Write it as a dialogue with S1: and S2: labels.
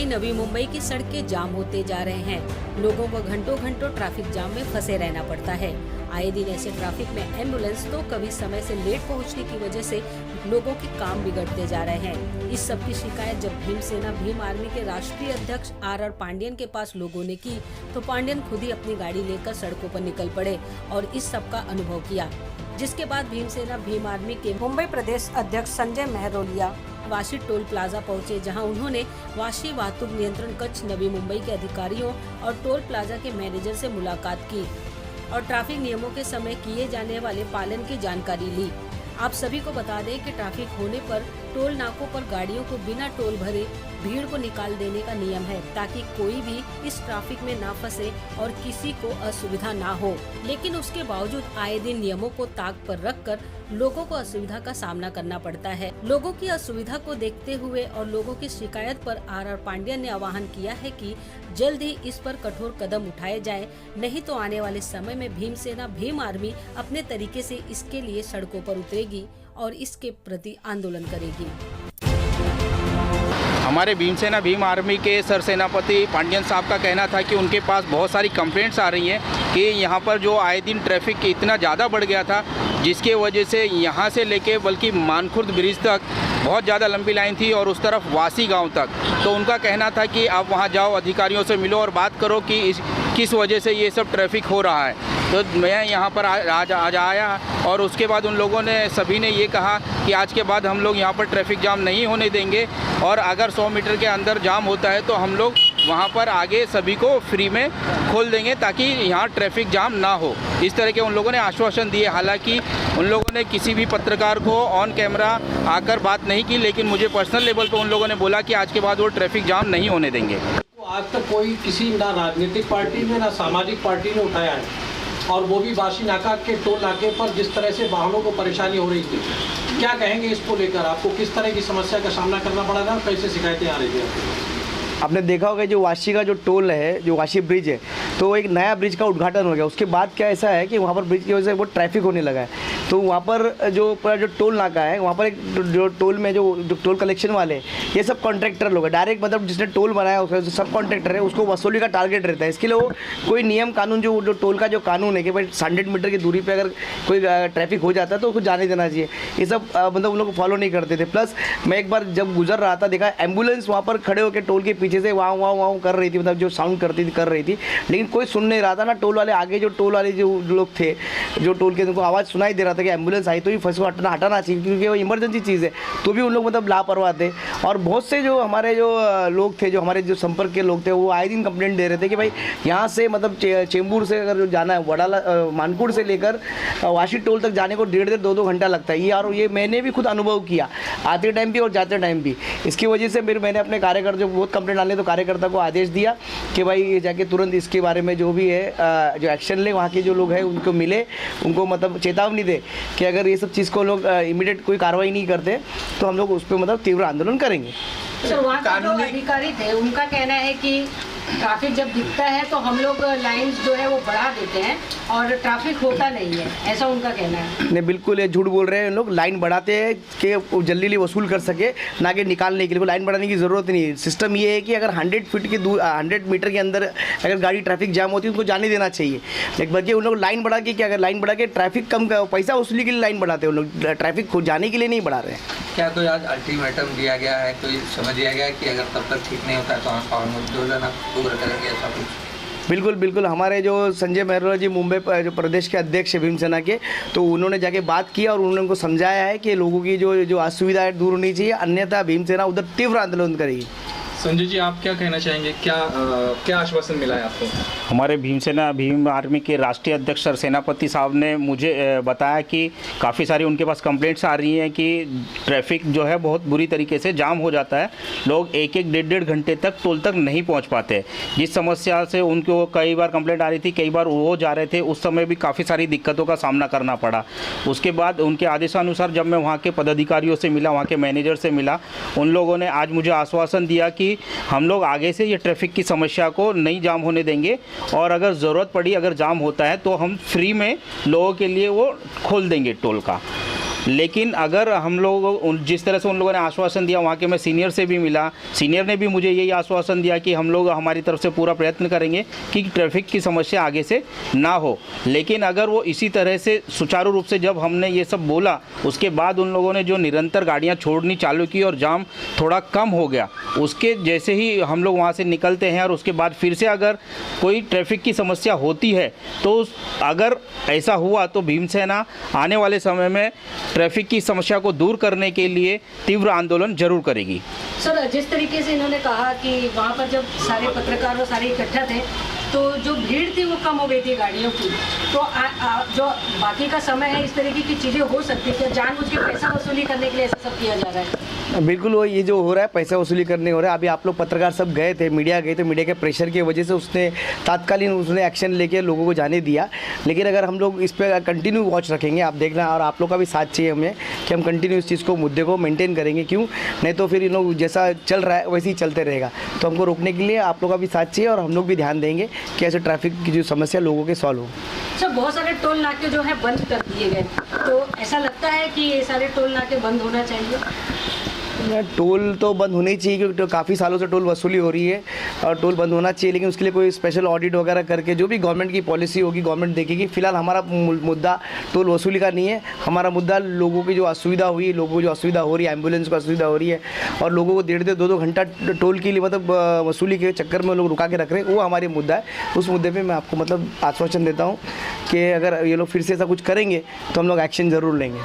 S1: नवी मुंबई की सड़कें जाम होते जा रहे हैं। लोगों को घंटों घंटों ट्रैफिक जाम में फंसे रहना पड़ता है। आए दिन ऐसे ट्रैफिक में एम्बुलेंस तो कभी समय से लेट पहुंचने की वजह से लोगों के काम बिगड़ते जा रहे हैं। इस सब की शिकायत जब भीमसेना भीम आर्मी के राष्ट्रीय अध्यक्ष आर पांडियन के पास लोगों ने की, तो पांडियन खुद ही अपनी गाड़ी लेकर सड़कों पर निकल पड़े और इस सब का अनुभव किया। जिसके बाद भीमसेना भीम आर्मी के मुंबई प्रदेश अध्यक्ष संजय महरोलिया वाशी टोल प्लाजा पहुंचे, जहां उन्होंने वाशी वाहतुक नियंत्रण कक्ष नवी मुंबई के अधिकारियों और टोल प्लाजा के मैनेजर से मुलाकात की और ट्रैफिक नियमों के समय किए जाने वाले पालन की जानकारी ली। आप सभी को बता दें कि ट्रैफिक होने पर टोल नाकों पर गाड़ियों को बिना टोल भरे भीड़ को निकाल देने का नियम है, ताकि कोई भी इस ट्रैफिक में ना फंसे और किसी को असुविधा ना हो। लेकिन उसके बावजूद आए दिन नियमों को ताक पर रखकर लोगों को असुविधा का सामना करना पड़ता है। लोगों की असुविधा को देखते हुए और लोगों की शिकायत पर आर पांडियन ने आह्वान किया है कि जल्द ही इस पर कठोर कदम उठाए जाएं, नहीं तो आने वाले समय में भीमसेना भीम आर्मी अपने तरीके से इसके लिए सड़कों पर उतरेगी और इसके प्रति आंदोलन करेगी।
S2: हमारे भीमसेना भीम आर्मी के सरसेनापति पांडियन साहब का कहना था कि उनके पास बहुत सारी कंप्लेंट्स आ रही हैं कि यहाँ पर जो आए दिन ट्रैफिक इतना ज़्यादा बढ़ गया था, जिसके वजह से यहाँ से लेके बल्कि मानखुर्द ब्रिज तक बहुत ज़्यादा लंबी लाइन थी और उस तरफ वासी गांव तक। तो उनका कहना था कि आप वहाँ जाओ, अधिकारियों से मिलो और बात करो कि किस वजह से ये सब ट्रैफिक हो रहा है। तो मैं यहाँ पर आज आया और उसके बाद उन लोगों ने सभी ने ये कहा कि आज के बाद हम लोग यहाँ पर ट्रैफिक जाम नहीं होने देंगे और अगर 100 मीटर के अंदर जाम होता है तो हम लोग वहाँ पर आगे सभी को फ्री में खोल देंगे ताकि यहाँ ट्रैफिक जाम ना हो। इस तरह के उन लोगों ने आश्वासन दिए। हालांकि उन लोगों ने किसी भी पत्रकार को ऑन कैमरा आकर बात नहीं की, लेकिन मुझे पर्सनल लेवल पर उन लोगों ने बोला कि आज के बाद वो ट्रैफिक जाम नहीं होने देंगे।
S3: आज तक कोई किसी ना राजनीतिक पार्टी ने ना सामाजिक पार्टी ने उठाया है, और वो भी वाशी नाका के टोल नाके पर जिस तरह से वाहनों को परेशानी हो रही थी। क्या कहेंगे इसको लेकर? आपको किस तरह की समस्या का सामना करना पड़ा था? कैसे शिकायतें आ रही थी?
S4: आपने देखा होगा जो वाशी का जो टोल है, जो वाशी ब्रिज है, तो एक नया ब्रिज का उद्घाटन हो गया। उसके बाद क्या ऐसा है कि वहाँ पर ब्रिज की वजह से बहुत ट्रैफिक होने लगा है। तो वहाँ पर जो टोल नाका है, वहाँ पर एक जो टोल में जो टोल कलेक्शन वाले, ये सब कॉन्ट्रैक्टर लोग हैं। डायरेक्ट मतलब जिसने टोल बनाया उसका जो सब कॉन्ट्रैक्टर है, उसको वसूली का टारगेट रहता है। इसके लिए वो कोई नियम कानून जो टोल का जो कानून है कि भाई 100 मीटर की दूरी पर अगर कोई ट्रैफिक हो जाता है तो उसको जाने देना चाहिए, ये सब मतलब उन लोग फॉलो नहीं करते थे। प्लस मैं एक बार जब गुजर रहा था, देखा एम्बुलेंस वहाँ पर खड़े होकर टोल के पीछे से वहाँ कर रही थी, मतलब जो साउंड कर रही थी, लेकिन कोई सुन नहीं रहा था ना। टोल वाले आगे जो टोल वाले जो लोग थे, जो टोल के, उनको आवाज़ सुनाई दे रहा था कि एम्बुलेंस आई तो ही फंस को हटाना चाहिए, क्योंकि वो इमरजेंसी चीज़ है। तो भी उन लोग मतलब लापरवाह थे। और बहुत से जो हमारे जो लोग थे, जो हमारे जो संपर्क के लोग थे, वो आए दिन कंप्लेंट दे रहे थे कि भाई यहाँ से मतलब चेंबूर से अगर जो जाना है, वडाला मानकुड़ से लेकर वाशी टोल तक जाने को 1.5 से 2 घंटा लगता है। और ये मैंने भी खुद अनुभव किया, आते टाइम भी और जाते टाइम भी। इसकी वजह से मैंने अपने कार्यकर्ता जो बहुत कंप्लेंट डाले, तो कार्यकर्ता को आदेश दिया कि भाई ये जाके तुरंत इसके बारे में जो भी है जो एक्शन ले, वहाँ के जो लोग हैं उनको मिले, उनको मतलब चेतावनी दे कि अगर ये सब चीज़ को लोग इमीडिएट कोई कार्रवाई नहीं करते तो हम लोग उस पर मतलब तीव्र आंदोलन करेंगे।
S1: सर, वहाँ के जो अधिकारी थे उनका कहना है कि ट्रैफिक जब दिखता है तो हम लोग लाइन्स जो है वो बढ़ा देते हैं और ट्रैफिक होता नहीं है, ऐसा उनका कहना है। नहीं,
S4: बिल्कुल ये झूठ बोल रहे हैं लोग। लाइन बढ़ाते हैं कि जल्दी वसूल कर सके, ना कि निकालने के लिए। लाइन बढ़ाने की ज़रूरत नहीं है। सिस्टम ये है कि अगर 100 फीट की 100 मीटर के अंदर अगर गाड़ी ट्रैफिक जाम होती है, उनको जाने देना चाहिए। लेकिन बल्कि उन लोग लाइन बढ़ा के, अगर लाइन बढ़ा के ट्रैफिक कम पैसा वसूली के लिए लाइन बढ़ाते हैं, उन लोग ट्रैफिक को जाने के लिए नहीं बढ़ा रहे हैं।
S5: क्या कोई आज अल्टीमेटम दिया गया है, कोई समझ दिया गया है कि अगर तब तक ठीक नहीं होता है तो हम आंदोलन उग्र करेंगे, ऐसा कुछ?
S4: बिल्कुल हमारे जो संजय महरोलिया जी मुंबई जो प्रदेश के अध्यक्ष है भीमसेना के, तो उन्होंने जाके बात किया और उन्होंने उनको समझाया है कि लोगों की जो असुविधा है दूर होनी चाहिए, अन्यथा भीमसेना उधर तीव्र आंदोलन करेगी।
S6: संजय जी, आप क्या कहना चाहेंगे? क्या आश्वासन मिला है आपको?
S2: हमारे भीमसेना भीम आर्मी के राष्ट्रीय अध्यक्ष सर सेनापति साहब ने मुझे बताया कि काफ़ी सारी उनके पास कंप्लेंट्स आ रही हैं कि ट्रैफिक जो है बहुत बुरी तरीके से जाम हो जाता है। लोग 1-1 घंटे तक टोल तक नहीं पहुंच पाते। जिस समस्या से उनको कई बार कंप्लेंट आ रही थी, कई बार वो जा रहे थे, उस समय भी काफ़ी सारी दिक्कतों का सामना करना पड़ा। उसके बाद उनके आदेशानुसार जब मैं वहाँ के पदाधिकारियों से मिला, वहाँ के मैनेजर से मिला, उन लोगों ने आज मुझे आश्वासन दिया कि हम लोग आगे से ये ट्रैफिक की समस्या को नहीं जाम होने देंगे और अगर ज़रूरत पड़ी, अगर जाम होता है तो हम फ्री में लोगों के लिए वो खोल देंगे टोल का। लेकिन अगर हम लोग जिस तरह से उन लोगों ने आश्वासन दिया, वहाँ के मैं सीनियर से भी मिला, सीनियर ने भी मुझे यही आश्वासन दिया कि हम लोग हमारी तरफ से पूरा प्रयत्न करेंगे कि ट्रैफिक की समस्या आगे से ना हो। लेकिन अगर वो इसी तरह से सुचारू रूप से, जब हमने ये सब बोला उसके बाद उन लोगों ने जो निरंतर गाड़ियाँ छोड़नी चालू की और जाम थोड़ा कम हो गया, उसके जैसे ही हम लोग वहाँ से निकलते हैं और उसके बाद फिर से अगर कोई ट्रैफिक की समस्या होती है तो अगर ऐसा हुआ तो भीमसेना आने वाले समय में ट्रैफिक की समस्या को दूर करने के लिए तीव्र आंदोलन जरूर करेगी।
S1: सर, जिस तरीके से इन्होंने कहा कि वहाँ पर जब सारे पत्रकार और सारे इकट्ठा थे तो जो भीड़ थी वो कम हो गई थी गाड़ियों की, तो जो बाकी का समय है इस तरीके की चीज़ें हो सकती है, जानबूझ के पैसा वसूली करने के लिए ऐसा सब किया जा रहा है?
S4: बिल्कुल वो ये जो हो रहा है पैसा वसूली करने हो रहा है। अभी आप लोग पत्रकार सब गए थे, मीडिया गए थे, मीडिया के प्रेशर की वजह से उसने तात्कालीन उसने एक्शन लेके लोगों को जाने दिया। लेकिन अगर हम लोग इस पर कंटिन्यू वॉच रखेंगे, आप देखना, और आप लोग का भी साथ चाहिए हमें कि हम कंटिन्यू इस चीज़ को, मुद्दे को मेंटेन करेंगे। क्यों नहीं तो फिर इन लोग जैसा चल रहा है वैसे ही चलते रहेगा। तो हमको रोकने के लिए आप लोग का भी साथ चाहिए और हम लोग भी ध्यान देंगे कि ऐसे ट्रैफिक की जो समस्या लोगों के सॉल्व हो।
S1: सर, बहुत सारे टोल नाके जो है बंद कर दिए गए, तो ऐसा लगता है कि ये सारे टोल नाके बंद होना चाहिए?
S4: टोल तो बंद होने ही चाहिए क्योंकि काफ़ी सालों से टोल वसूली हो रही है और टोल बंद होना चाहिए। लेकिन उसके लिए कोई स्पेशल ऑडिट वगैरह करके जो भी गवर्नमेंट की पॉलिसी होगी गवर्नमेंट देखेगी। फिलहाल हमारा मुद्दा टोल वसूली का नहीं है, हमारा मुद्दा लोगों की जो असुविधा हुई, लोगों को जो असुविधा हो रही है, एम्बुलेंस को असुविधा हो रही है और लोगों को 1.5 2 घंटा टोल के लिए मतलब वसूली के चक्कर में लोग रुका के रख रहे हैं, वो हमारी मुद्दा है। उस मुद्दे पर मैं आपको मतलब आश्वासन देता हूँ कि अगर ये लोग फिर से ऐसा कुछ करेंगे तो हम लोग एक्शन ज़रूर लेंगे।